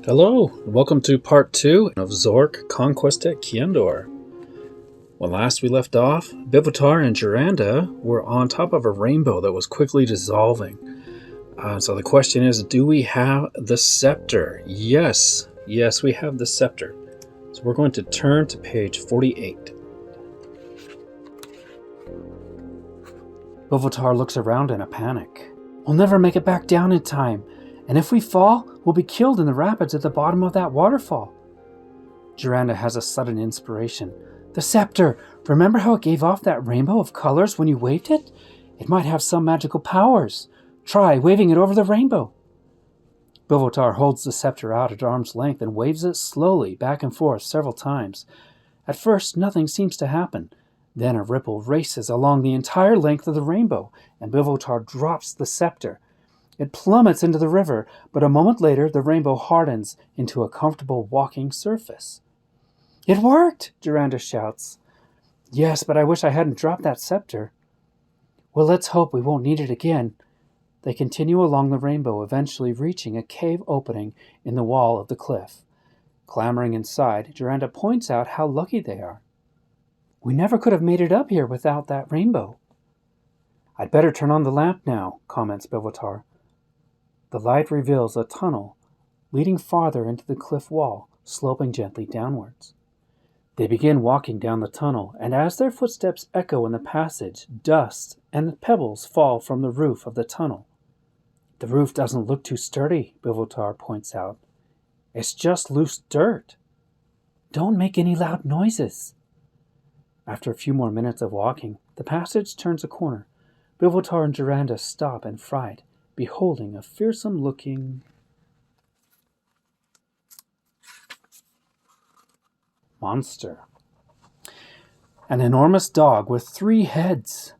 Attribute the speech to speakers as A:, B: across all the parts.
A: Hello, welcome to part 2 of ZORK Conquest at Quendor. When last we left off, Bivotar and Jeearr were on top of a rainbow that was quickly dissolving. So the question is, do we have the scepter? Yes, we have the scepter. So we're going to turn to page 48.
B: Bivotar looks around in a panic. We'll never make it back down in time, and if we fall, we'll be killed in the rapids at the bottom of that waterfall. Jeearr has a sudden inspiration. The scepter! Remember how it gave off that rainbow of colors when you waved it? It might have some magical powers. Try waving it over the rainbow. Bivotar holds the scepter out at arm's length and waves it slowly back and forth several times. At first, nothing seems to happen. Then a ripple races along the entire length of the rainbow, and Bivotar drops the scepter. It plummets into the river, but a moment later the rainbow hardens into a comfortable walking surface. It worked! Jeearr shouts. Yes, but I wish I hadn't dropped that scepter. Well, let's hope we won't need it again. They continue along the rainbow, eventually reaching a cave opening in the wall of the cliff. Clambering inside, Jeearr points out how lucky they are. We never could have made it up here without that rainbow. I'd better turn on the lamp now, comments Bivotar. The light reveals a tunnel leading farther into the cliff wall, sloping gently downwards. They begin walking down the tunnel, and as their footsteps echo in the passage, dust and pebbles fall from the roof of the tunnel. The roof doesn't look too sturdy, Bivotar points out. It's just loose dirt. Don't make any loud noises. After a few more minutes of walking, the passage turns a corner. Bivotar and Jeearr stop in fright, beholding a fearsome-looking monster. An enormous dog with 3 heads.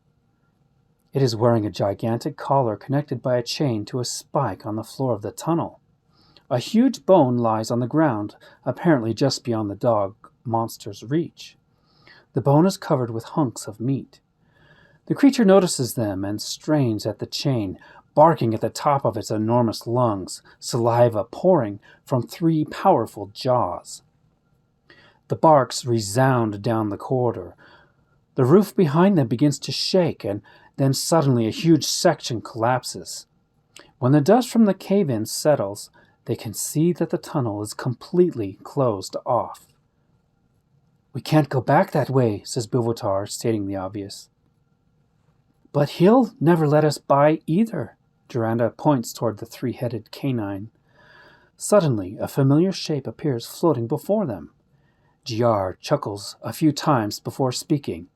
B: It is wearing a gigantic collar connected by a chain to a spike on the floor of the tunnel. A huge bone lies on the ground, apparently just beyond the dog monster's reach. The bone is covered with hunks of meat. The creature notices them and strains at the chain, barking at the top of its enormous lungs, saliva pouring from 3 powerful jaws. The barks resound down the corridor. The roof behind them begins to shake, and then suddenly a huge section collapses. When the dust from the cave-in settles, they can see that the tunnel is completely closed off. We can't go back that way, says Bivotar, stating the obvious. But he'll never let us by either. Jeearr points toward the 3-headed canine. Suddenly, a familiar shape appears floating before them. Jeearr chuckles a few times before speaking.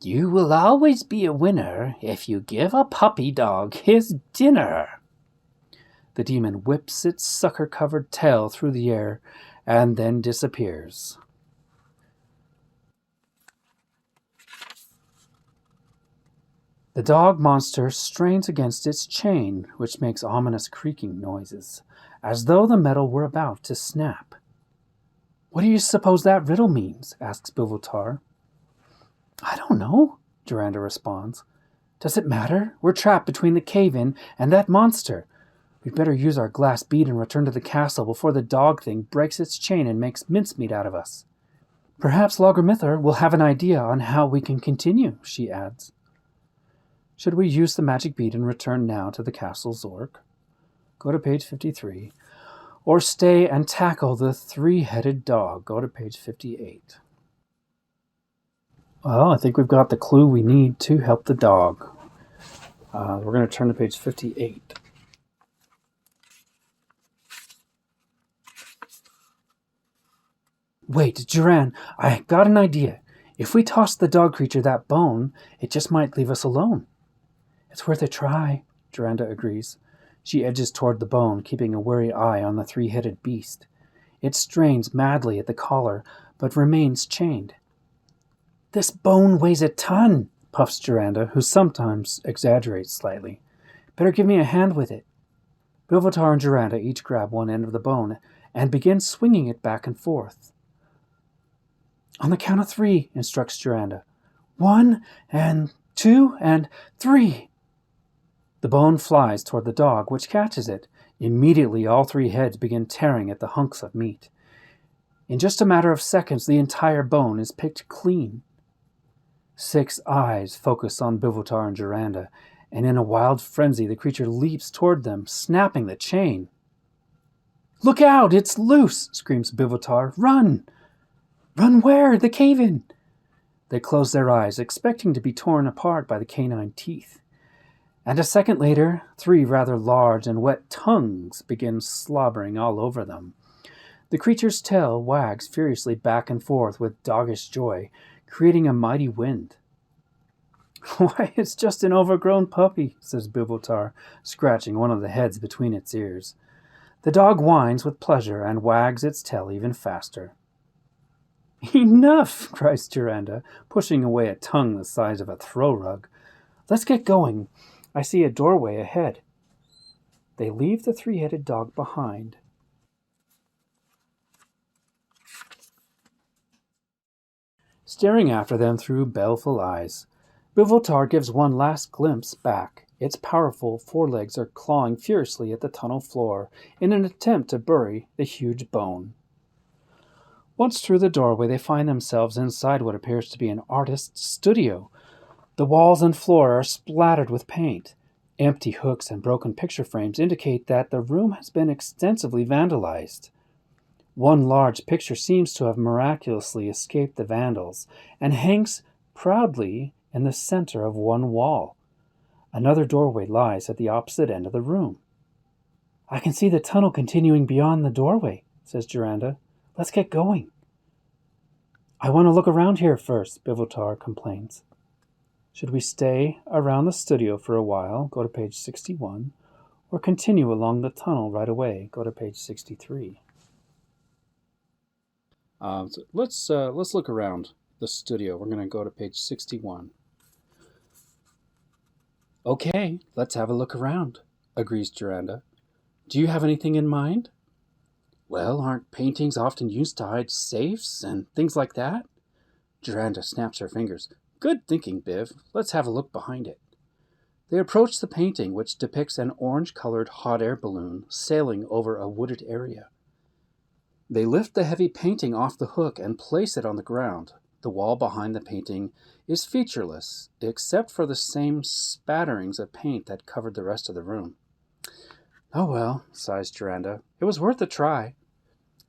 B: You will always be a winner if you give a puppy dog his dinner. The demon whips its sucker-covered tail through the air and then disappears. The dog monster strains against its chain, which makes ominous creaking noises, as though the metal were about to snap. What do you suppose that riddle means? Asks Bivotar. I don't know, Jeearr responds. Does it matter? We're trapped between the cave-in and that monster. We'd better use our glass bead and return to the castle before the dog thing breaks its chain and makes mincemeat out of us. Perhaps Logormithor will have an idea on how we can continue, she adds. Should we use the magic bead and return now to the castle Zork? Go to page 53. Or stay and tackle the 3-headed dog. Go to page 58. Well, I think we've got the clue we need to help the dog. We're going to turn to page 58. Wait, Jeearr, I got an idea. If we toss the dog creature that bone, it just might leave us alone. It's worth a try, Jeearr agrees. She edges toward the bone, keeping a wary eye on the 3-headed beast. It strains madly at the collar, but remains chained. This bone weighs a ton, puffs Jeearr, who sometimes exaggerates slightly. Better give me a hand with it. Bivotar and Jeearr each grab one end of the bone and begin swinging it back and forth. On the count of 3, instructs Jeearr. 1, and 2, and 3. The bone flies toward the dog, which catches it. Immediately, all three heads begin tearing at the hunks of meat. In just a matter of seconds, the entire bone is picked clean. 6 eyes focus on Bivotar and Jeearr, and in a wild frenzy, the creature leaps toward them, snapping the chain. "Look out! It's loose!" screams Bivotar. "Run!" "Run where? The cave-in!" They close their eyes, expecting to be torn apart by the canine teeth. And a second later, 3 rather large and wet tongues begin slobbering all over them. The creature's tail wags furiously back and forth with doggish joy, creating a mighty wind. "Why, it's just an overgrown puppy," says Bivotar, scratching one of the heads between its ears. The dog whines with pleasure and wags its tail even faster. "Enough!" cries Jeearr, pushing away a tongue the size of a throw rug. "Let's get going. I see a doorway ahead." They leave the 3-headed dog behind. Staring after them through baleful eyes, Bivotar gives one last glimpse back. Its powerful forelegs are clawing furiously at the tunnel floor in an attempt to bury the huge bone. Once through the doorway, they find themselves inside what appears to be an artist's studio. The walls and floor are splattered with paint. Empty hooks and broken picture frames indicate that the room has been extensively vandalized. One large picture seems to have miraculously escaped the vandals and hangs proudly in the center of one wall. Another doorway lies at the opposite end of the room. "I can see the tunnel continuing beyond the doorway," says Jeearr. "Let's get going." "I want to look around here first," Bivotar complains. Should we stay around the studio for a while, go to page 61, or continue along the tunnel right away, go to page 63? Let's look around the studio. We're going to go to page 61. "Okay, let's have a look around," agrees Jeearr. "Do you have anything in mind?" "Well, aren't paintings often used to hide safes and things like that?" Jeearr snaps her fingers. "Good thinking, Biv. Let's have a look behind it." They approach the painting, which depicts an orange-colored hot air balloon sailing over a wooded area. They lift the heavy painting off the hook and place it on the ground. The wall behind the painting is featureless, except for the same spatterings of paint that covered the rest of the room. "Oh well," sighs Jeearr. "It was worth a try."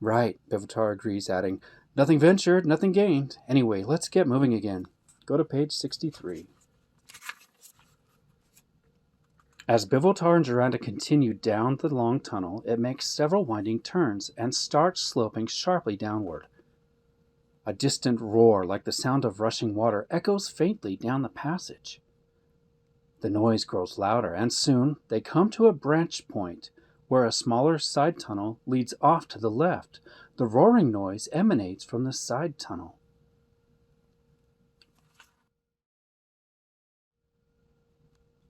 B: "Right," Bivotar agrees, adding, "Nothing ventured, nothing gained. Anyway, let's get moving again." Go to page 63. As Bivotar and Jeearr continue down the long tunnel, it makes several winding turns and starts sloping sharply downward. A distant roar, like the sound of rushing water, echoes faintly down the passage. The noise grows louder, and soon they come to a branch point where a smaller side tunnel leads off to the left. The roaring noise emanates from the side tunnel.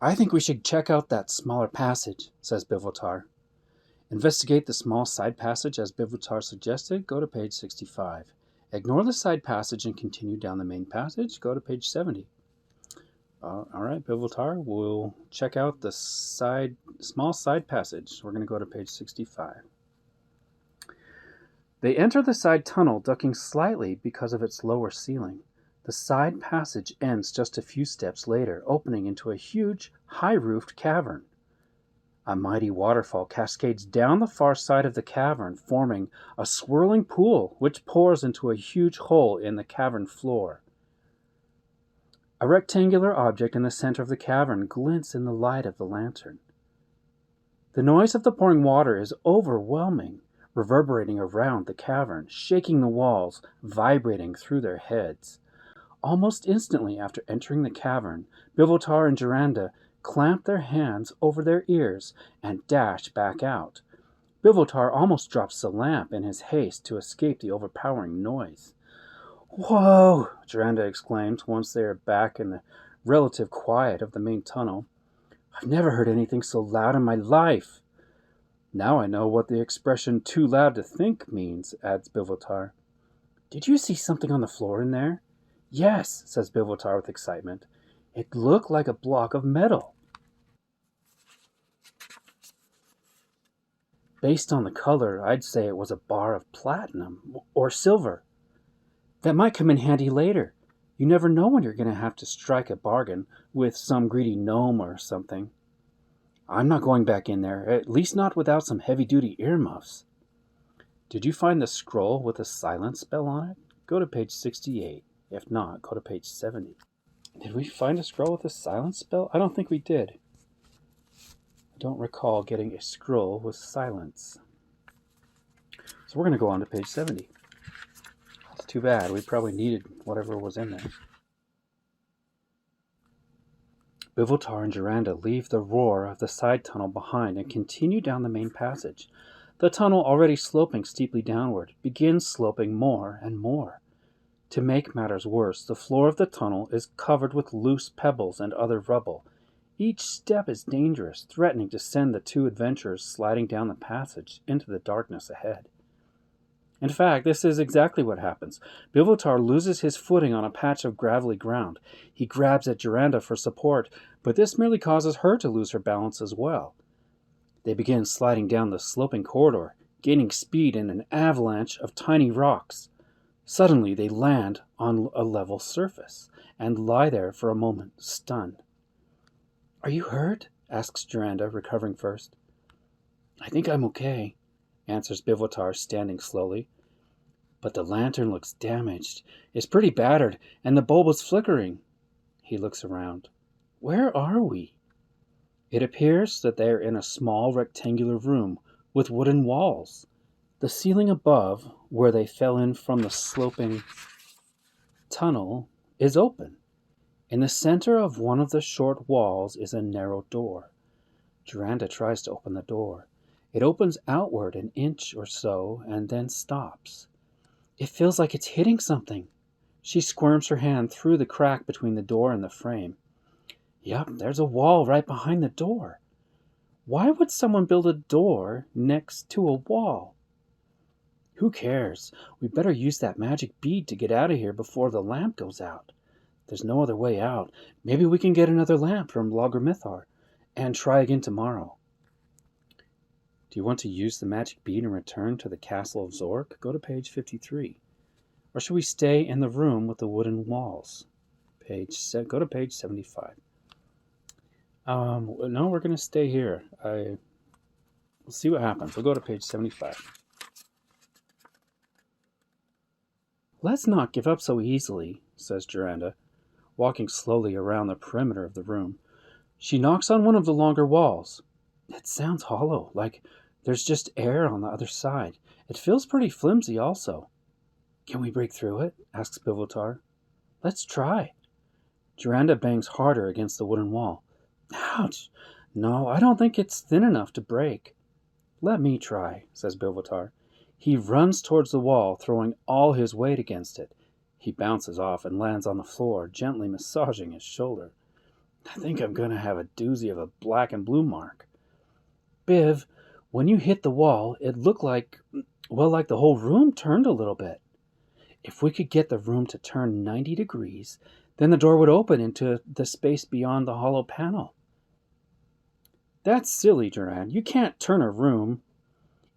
B: "I think we should check out that smaller passage," says Bivotar. Investigate the small side passage as Bivotar suggested. Go to page 65. Ignore the side passage and continue down the main passage. Go to page 70. All right, Bivotar, we'll check out the small side passage. We're going to go to page 65. They enter the side tunnel, ducking slightly because of its lower ceiling. The side passage ends just a few steps later, opening into a huge, high-roofed cavern. A mighty waterfall cascades down the far side of the cavern, forming a swirling pool which pours into a huge hole in the cavern floor. A rectangular object in the center of the cavern glints in the light of the lantern. The noise of the pouring water is overwhelming, reverberating around the cavern, shaking the walls, vibrating through their heads. Almost instantly after entering the cavern, Bivotar and Jeearr clamp their hands over their ears and dash back out. Bivotar almost drops the lamp in his haste to escape the overpowering noise. "Whoa!" Jeearr exclaims once they are back in the relative quiet of the main tunnel. "I've never heard anything so loud in my life." "Now I know what the expression 'too loud to think' means," adds Bivotar. "Did you see something on the floor in there?" "Yes," says Bivotar with excitement. "It looked like a block of metal." Based on the color, I'd say it was a bar of platinum or silver. That might come in handy later. You never know when you're going to have to strike a bargain with some greedy gnome or something. I'm not going back in there, at least not without some heavy-duty earmuffs. Did you find the scroll with the silence spell on it? Go to page 68. If not, go to page 70. Did we find a scroll with a silence spell? I don't think we did. I don't recall getting a scroll with silence. So we're going to go on to page 70. It's too bad. We probably needed whatever was in there. Bivotar and Jeearr leave the roar of the side tunnel behind and continue down the main passage. The tunnel, already sloping steeply downward, begins sloping more and more. To make matters worse, the floor of the tunnel is covered with loose pebbles and other rubble. Each step is dangerous, threatening to send the two adventurers sliding down the passage into the darkness ahead. In fact, this is exactly what happens. Bivotar loses his footing on a patch of gravelly ground. He grabs at Jeearr for support, but this merely causes her to lose her balance as well. They begin sliding down the sloping corridor, gaining speed in an avalanche of tiny rocks. Suddenly, they land on a level surface and lie there for a moment, stunned. "Are you hurt?" asks Jeearr, recovering first. "I think I'm okay," answers Bivotar, standing slowly. "But the lantern looks damaged. It's pretty battered, and the bulb is flickering." He looks around. "Where are we?" It appears that they are in a small rectangular room with wooden walls. The ceiling above, where they fell in from the sloping tunnel, is open. In the center of one of the short walls is a narrow door. Jeearr tries to open the door. It opens outward an inch or so and then stops. It feels like it's hitting something. She squirms her hand through the crack between the door and the frame. Yup, there's a wall right behind the door. Why would someone build a door next to a wall? Who cares? We better use that magic bead to get out of here before the lamp goes out. There's no other way out. Maybe we can get another lamp from Logormithar and try again tomorrow. Do you want to use the magic bead and return to the castle of Zork? Go to page 53. Or should we stay in the room with the wooden walls? Go to page 75. No, we're going to stay here. We'll see what happens. We'll go to page 75. "Let's not give up so easily," says Jeearr, walking slowly around the perimeter of the room. She knocks on one of the longer walls. It sounds hollow, like there's just air on the other side. It feels pretty flimsy also. "Can we break through it?" asks Bivotar. "Let's try." Jeearr bangs harder against the wooden wall. "Ouch! No, I don't think it's thin enough to break." "Let me try," says Bivotar. He runs towards the wall, throwing all his weight against it. He bounces off and lands on the floor, gently massaging his shoulder. "I think I'm going to have a doozy of a black and blue mark." "Biv, when you hit the wall, it looked like the whole room turned a little bit. If we could get the room to turn 90 degrees, then the door would open into the space beyond the hollow panel." "That's silly, Jeearr. You can't turn a room,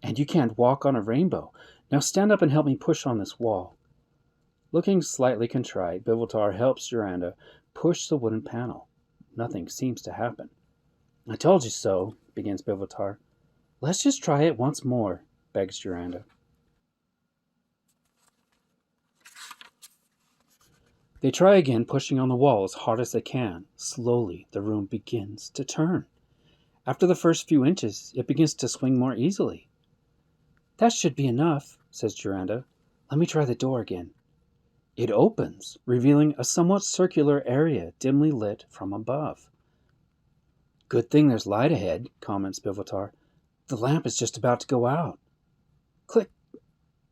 B: and you can't walk on a rainbow. Now stand up and help me push on this wall." Looking slightly contrite, Bivotar helps Jeearr push the wooden panel. Nothing seems to happen. "I told you so," begins Bivotar. "Let's just try it once more," begs Jeearr. They try again, pushing on the wall as hard as they can. Slowly, the room begins to turn. After the first few inches, it begins to swing more easily. "That should be enough," says Jeearr. "Let me try the door again." It opens, revealing a somewhat circular area dimly lit from above. "Good thing there's light ahead," comments Bivotar. "The lamp is just about to go out." Click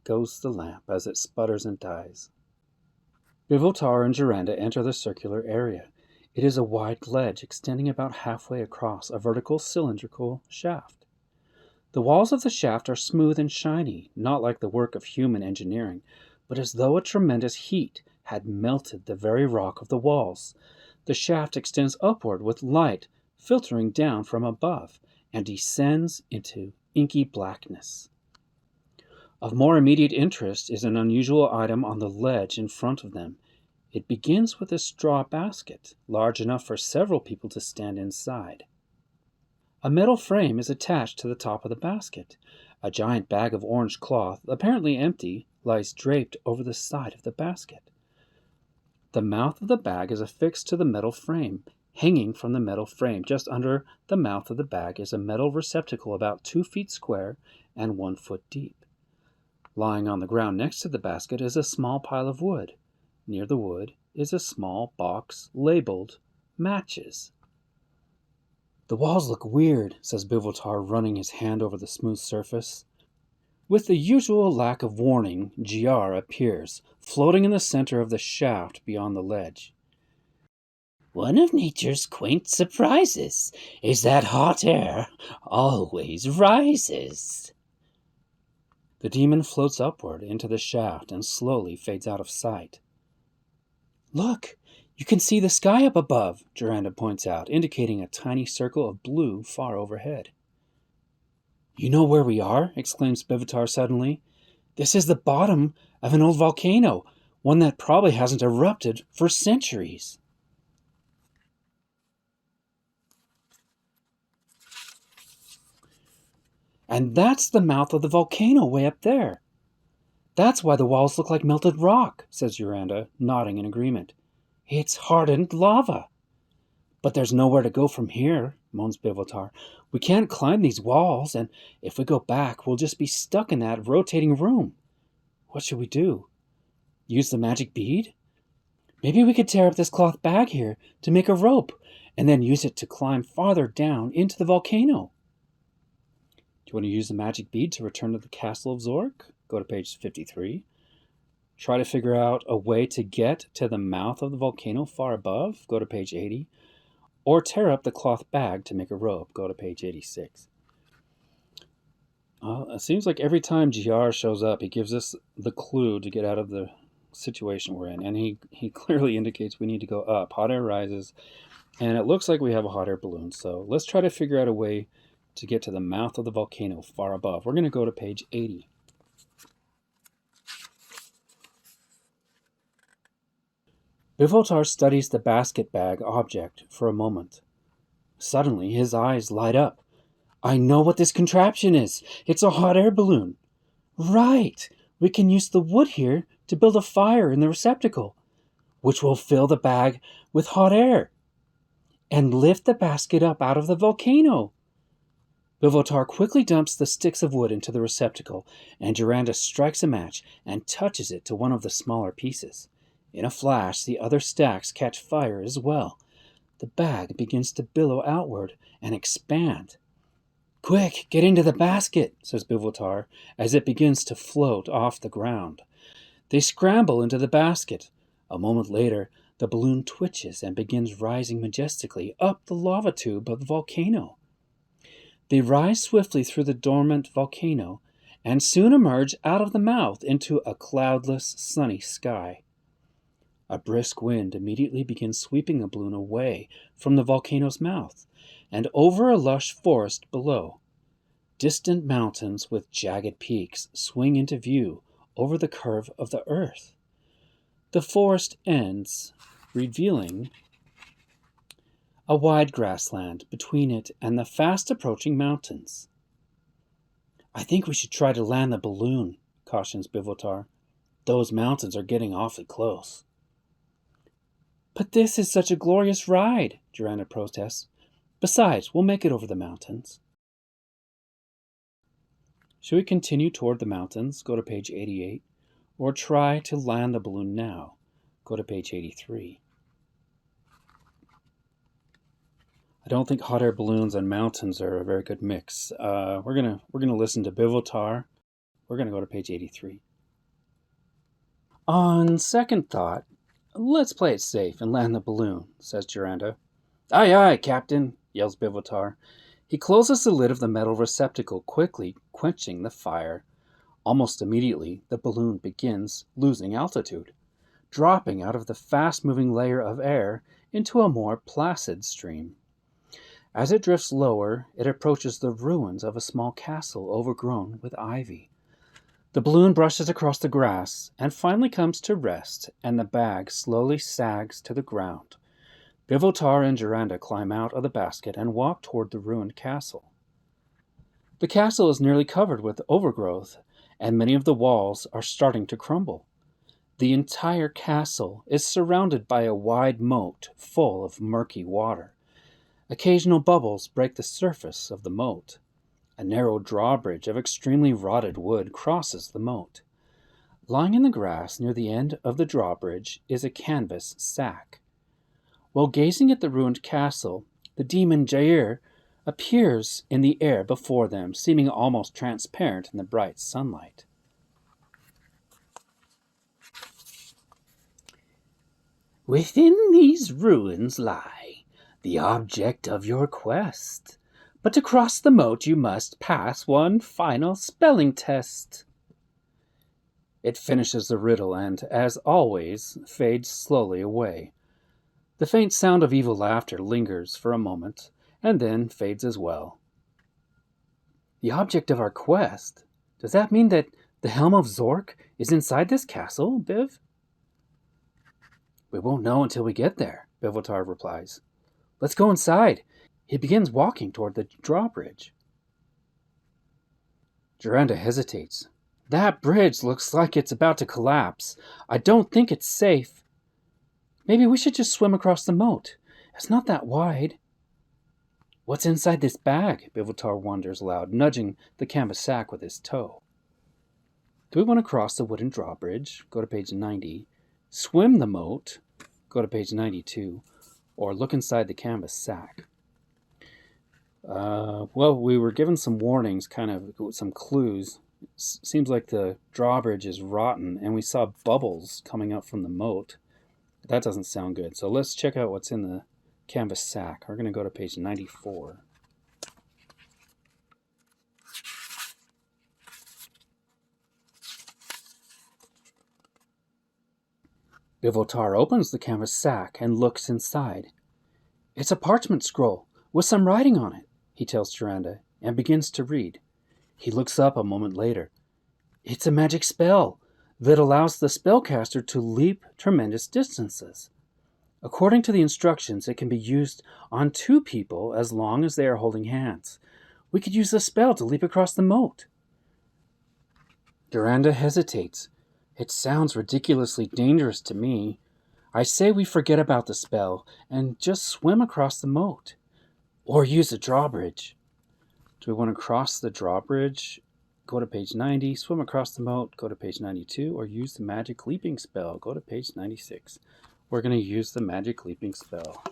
B: goes the lamp as it sputters and dies. Bivotar and Jeearr enter the circular area. It is a wide ledge extending about halfway across a vertical cylindrical shaft. The walls of the shaft are smooth and shiny, not like the work of human engineering, but as though a tremendous heat had melted the very rock of the walls. The shaft extends upward with light filtering down from above and descends into inky blackness. Of more immediate interest is an unusual item on the ledge in front of them. It begins with a straw basket, large enough for several people to stand inside. A metal frame is attached to the top of the basket. A giant bag of orange cloth, apparently empty, lies draped over the side of the basket. The mouth of the bag is affixed to the metal frame. Hanging from the metal frame just under the mouth of the bag is a metal receptacle about 2 feet square and 1 foot deep. Lying on the ground next to the basket is a small pile of wood. Near the wood is a small box labeled matches. "The walls look weird," says Bivotar, running his hand over the smooth surface. With the usual lack of warning, Jeearr appears, floating in the center of the shaft beyond the ledge.
C: "One of nature's quaint surprises is that hot air always rises."
B: The demon floats upward into the shaft and slowly fades out of sight. "Look, you can see the sky up above," Jeearr points out, indicating a tiny circle of blue far overhead. "You know where we are?" exclaims Bivotar suddenly. "This is the bottom of an old volcano, one that probably hasn't erupted for centuries." "And that's the mouth of the volcano way up there. That's why the walls look like melted rock," says Jeearr, nodding in agreement. "It's hardened lava." "But there's nowhere to go from here," moans Bivotar. "We can't climb these walls, and if we go back, we'll just be stuck in that rotating room. What should we do? Use the magic bead? Maybe we could tear up this cloth bag here to make a rope, and then use it to climb farther down into the volcano." Do you want to use the magic bead to return to the castle of Zork? Go to page 53. Try to figure out a way to get to the mouth of the volcano far above? Go to page 80. Or tear up the cloth bag to make a rope. Go to page 86. It seems like every time Jeearr shows up, he gives us the clue to get out of the situation we're in. And he clearly indicates we need to go up. Hot air rises. And it looks like we have a hot air balloon. So let's try to figure out a way to get to the mouth of the volcano far above. We're going to go to page 80. Bivotar studies the basket bag object for a moment. Suddenly, his eyes light up. "I know what this contraption is. It's a hot air balloon." "Right! We can use the wood here to build a fire in the receptacle, which will fill the bag with hot air and lift the basket up out of the volcano." Bivotar quickly dumps the sticks of wood into the receptacle, and Jeearr strikes a match and touches it to one of the smaller pieces. In a flash, the other stacks catch fire as well. The bag begins to billow outward and expand. "Quick, get into the basket," says Bivotar, as it begins to float off the ground. They scramble into the basket. A moment later, the balloon twitches and begins rising majestically up the lava tube of the volcano. They rise swiftly through the dormant volcano and soon emerge out of the mouth into a cloudless, sunny sky. A brisk wind immediately begins sweeping the balloon away from the volcano's mouth and over a lush forest below. Distant mountains with jagged peaks swing into view over the curve of the earth. The forest ends, revealing a wide grassland between it and the fast-approaching mountains. "I think we should try to land the balloon," cautions Bivotar. "Those mountains are getting awfully close." "But this is such a glorious ride," Jeearr protests. "Besides, we'll make it over the mountains." Should we continue toward the mountains? Go to page 88. Or try to land the balloon now? Go to page 83. I don't think hot air balloons and mountains are a very good mix. We're gonna listen to Bivotar. We're gonna go to page 83. "On second thought, let's play it safe and land the balloon," says Jeearr. "Aye, aye, Captain," yells Bivotar. He closes the lid of the metal receptacle, quickly quenching the fire. Almost immediately, the balloon begins losing altitude, dropping out of the fast-moving layer of air into a more placid stream. As it drifts lower, it approaches the ruins of a small castle overgrown with ivy. The balloon brushes across the grass and finally comes to rest, and the bag slowly sags to the ground. Bivotar and Jeearr climb out of the basket and walk toward the ruined castle. The castle is nearly covered with overgrowth, and many of the walls are starting to crumble. The entire castle is surrounded by a wide moat full of murky water. Occasional bubbles break the surface of the moat. A narrow drawbridge of extremely rotted wood crosses the moat. Lying in the grass near the end of the drawbridge is a canvas sack. While gazing at the ruined castle, the demon Jeearr appears in the air before them, seeming almost transparent in the bright sunlight.
C: Within these ruins lie the object of your quest. But to cross the moat you must pass one final spelling test.
B: It finishes the riddle and, as always, fades slowly away. The faint sound of evil laughter lingers for a moment, and then fades as well. The object of our quest? Does that mean that the Helmet of Zork is inside this castle, Biv? We won't know until we get there, Bivotar replies. Let's go inside. He begins walking toward the drawbridge. Jeearr hesitates. That bridge looks like it's about to collapse. I don't think it's safe. Maybe we should just swim across the moat. It's not that wide. What's inside this bag? Bivotar wonders aloud, nudging the canvas sack with his toe. Do we want to cross the wooden drawbridge? Go to page 90. Swim the moat? Go to page 92. Or look inside the canvas sack. Well, we were given some warnings, kind of some clues. Seems like the drawbridge is rotten, and we saw bubbles coming up from the moat. That doesn't sound good. So let's check out what's in the canvas sack. We're going to go to page 94. Bivotar opens the canvas sack and looks inside. It's a parchment scroll with some writing on it, he tells Jeearr, and begins to read. He looks up a moment later. It's a magic spell that allows the spellcaster to leap tremendous distances. According to the instructions, it can be used on 2 people as long as they are holding hands. We could use the spell to leap across the moat. Jeearr hesitates. It sounds ridiculously dangerous to me. I say we forget about the spell and just swim across the moat. Or use the drawbridge. Do we want to cross the drawbridge? Go to page 90. Swim across the moat. Go to page 92. Or use the magic leaping spell. Go to page 96. We're going to use the magic leaping spell.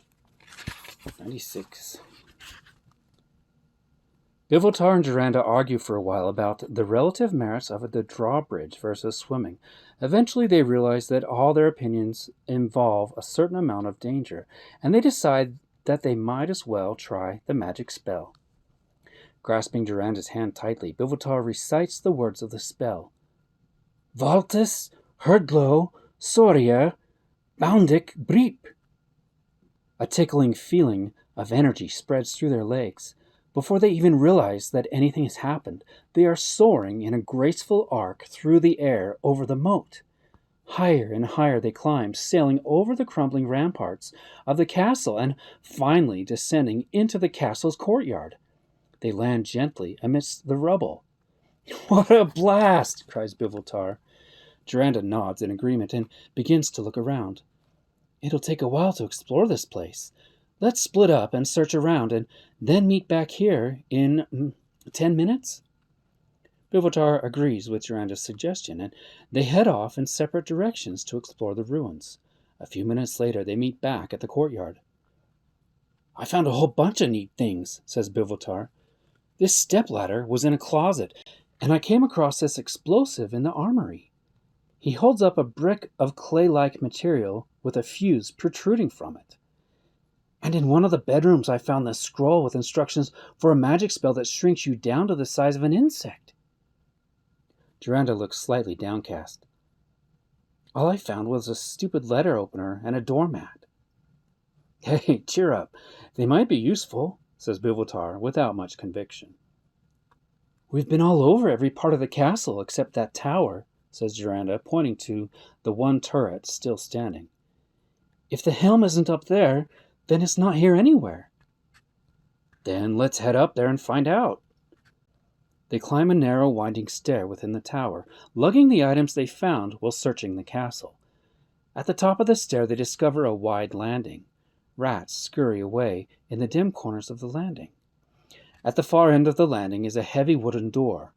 B: 96. Bivotar and Jeearr argue for a while about the relative merits of the drawbridge versus swimming. Eventually they realize that all their opinions involve a certain amount of danger, and they decide that they might as well try the magic spell. Grasping Jeearr's hand tightly, Bivotar recites the words of the spell. Valtus, Herdlo, Soria, Boundic, Breep. A tickling feeling of energy spreads through their legs. Before they even realize that anything has happened, they are soaring in a graceful arc through the air over the moat. Higher and higher they climb, sailing over the crumbling ramparts of the castle and finally descending into the castle's courtyard. They land gently amidst the rubble. What a blast! Cries Bivotar. Jeearr nods in agreement and begins to look around. It'll take a while to explore this place. Let's split up and search around and then meet back here in 10 minutes? Bivotar agrees with Jeearr's suggestion, and they head off in separate directions to explore the ruins. A few minutes later, they meet back at the courtyard. I found a whole bunch of neat things, says Bivotar. This stepladder was in a closet, and I came across this explosive in the armory. He holds up a brick of clay-like material with a fuse protruding from it. And in one of the bedrooms I found this scroll with instructions for a magic spell that shrinks you down to the size of an insect. Jeearr looks slightly downcast. All I found was a stupid letter opener and a doormat. Hey, cheer up. They might be useful, says Bivotar without much conviction. We've been all over every part of the castle except that tower, says Jeearr, pointing to the one turret still standing. If the helm isn't up there, then it's not here anywhere. Then let's head up there and find out. They climb a narrow, winding stair within the tower, lugging the items they found while searching the castle. At the top of the stair, they discover a wide landing. Rats scurry away in the dim corners of the landing. At the far end of the landing is a heavy wooden door.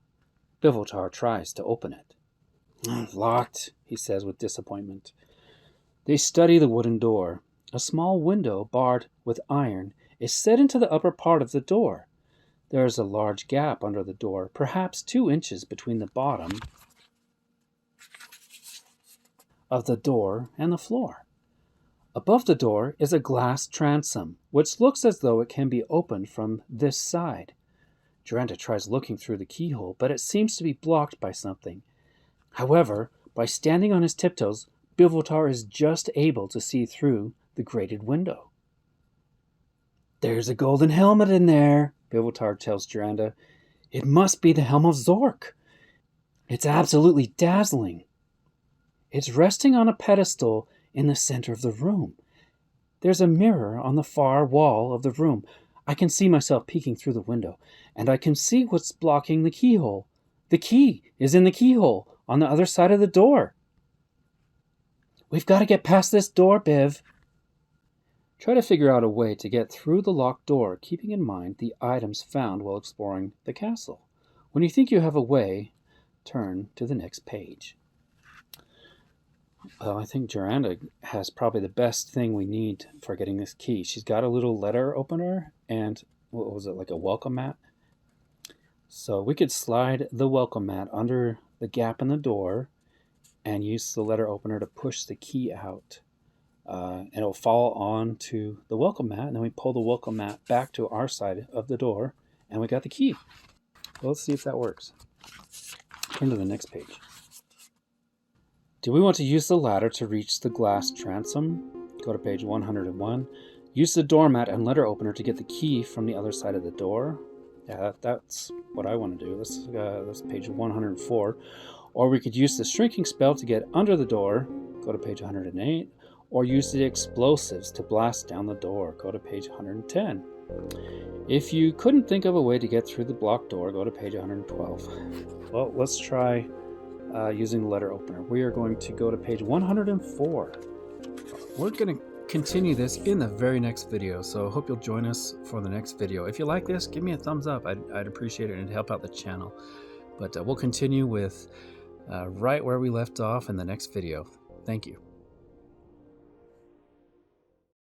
B: Bivotar tries to open it. Locked, he says with disappointment. They study the wooden door. A small window, barred with iron, is set into the upper part of the door. There is a large gap under the door, perhaps 2 inches between the bottom of the door and the floor. Above the door is a glass transom, which looks as though it can be opened from this side. Jeearr tries looking through the keyhole, but it seems to be blocked by something. However, by standing on his tiptoes, Bivotar is just able to see through the grated window. There's a golden helmet in there, Bivotar tells Jeearr. It must be the Helmet of Zork. It's absolutely dazzling. It's resting on a pedestal in the center of the room. There's a mirror on the far wall of the room. I can see myself peeking through the window, and I can see what's blocking the keyhole. The key is in the keyhole on the other side of the door. We've got to get past this door, Biv. Try to figure out a way to get through the locked door, keeping in mind the items found while exploring the castle. When you think you have a way, turn to the next page. Well, I think Jeearr has probably the best thing we need for getting this key. She's got a little letter opener and, what was it, like a welcome mat? So we could slide the welcome mat under the gap in the door and use the letter opener to push the key out. And it'll fall onto the welcome mat, and then we pull the welcome mat back to our side of the door, and we got the key. Well, let's see if that works. Turn to the next page. Do we want to use the ladder to reach the glass transom? Go to page 101. Use the doormat and letter opener to get the key from the other side of the door. Yeah, that's what I want to do. That's page 104. Or we could use the shrinking spell to get under the door. Go to page 108. Or use the explosives to blast down the door. Go to page 110. If you couldn't think of a way to get through the blocked door, go to page 112. Well, let's try using the letter opener. We are going to go to page 104. We're going to continue this in the very next video, so I hope you'll join us for the next video. If you like this, give me a thumbs up. I'd appreciate it, and it'd help out the channel. But we'll continue with right where we left off in the next video. Thank you.